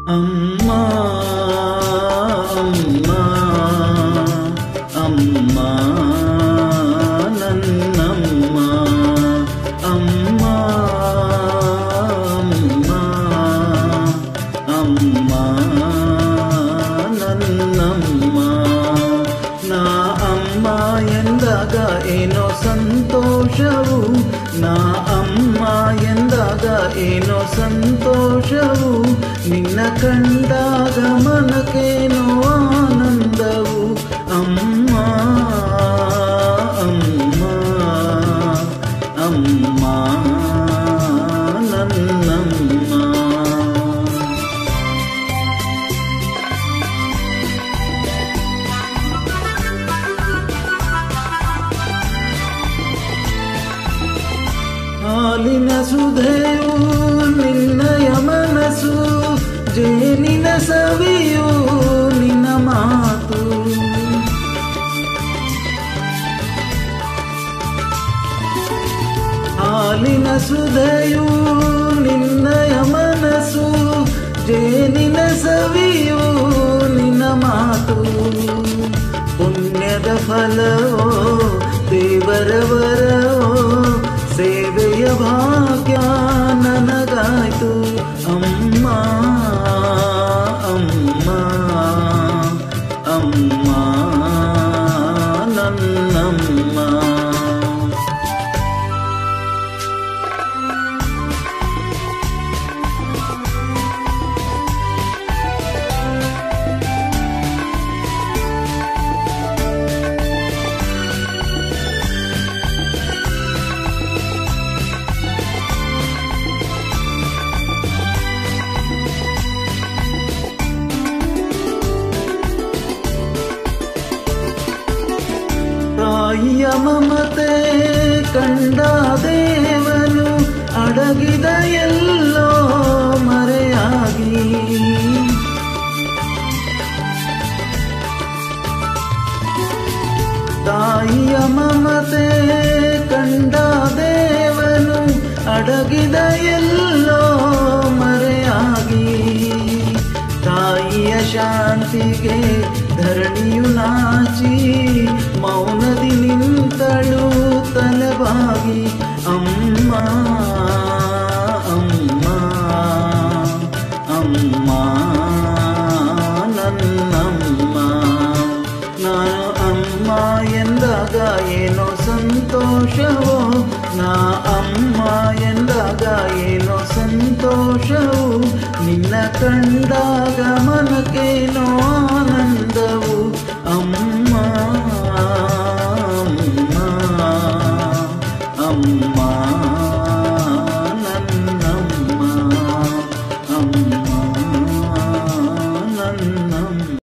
ಅಮ್ಮ ಅಮ್ಮ ಅಮ್ಮ ನನ್ನಮ್ಮ ಅಮ್ಮ ಅಮ್ಮ ಅಮ್ಮ ನನ್ನಮ್ಮ ನಾ ಅಮ್ಮ ಎಂದಾಗ ಏನೋ ಸಂತೋಷವು ನಾ ಅಮ್ಮ ಎಂದಾಗ ಏನೋ ಸಂತೋಷವು ನಿನ್ನ ಕಂಡಾಗ ಮನಕೇನೋ ಆನಂದವು ಅಮ್ಮ ಅಮ್ಮ ಅಮ್ಮ ನನ್ನಮ್ಮ ಹಾಲಿನ ಸುಧೆಯು ನಿನ್ನಯ ಮನಸ್ಸು ಜೇನಿನ ಸವಿಯು ನಿನ್ನ ಮಾತು ಹಾಲಿನ ಸುಧೆಯು ನಿನ್ನಯ ಮನಸ್ಸು ಜೇನಿನ ಸವಿಯು ನಿನ್ನ ಮಾತು ಪುಣ್ಯದ ಫಲವೋ ದೇವರ ವರವೋ ಸೇವೆಯ ಭಾಗ್ಯ ನನಗಾಯ್ತು ಅಮ್ಮ ಅಮ್ಮ ಅಮ್ಮ ನನ್ನಮ್ಮ ತಾಯಿಯ ಮಮತೆ ಕಂಡ ದೇವನು ಅಡಗಿದ ಎಲ್ಲೋ ಮರೆಯಾಗಿ ತಾಯಿಯ ಮಮತೆ ಕಂಡ ದೇವನು ಅಡಗಿದ ಎಲ್ಲೋ ಮರೆಯಾಗಿ ತಾಯಿಯ ಶಾಂತಿಗೆ ಧರಣಿಯು ನಾಚಿ ಮೌನದಿ ನಿಂತಳು ತಲೆಬಾಗಿ ಅಮ್ಮ ಅಮ್ಮ ಅಮ್ಮ ನನ್ನಮ್ಮ ನಾನು ಅಮ್ಮ ಎಂದಾಗ ಏನೋ ಸಂತೋಷವೋ ನಾ ಅಮ್ಮ ಎಂದಾಗ ಏನೋ ಸಂತೋಷವು ನಿನ್ನ ಕಂಡಾಗ ಮನ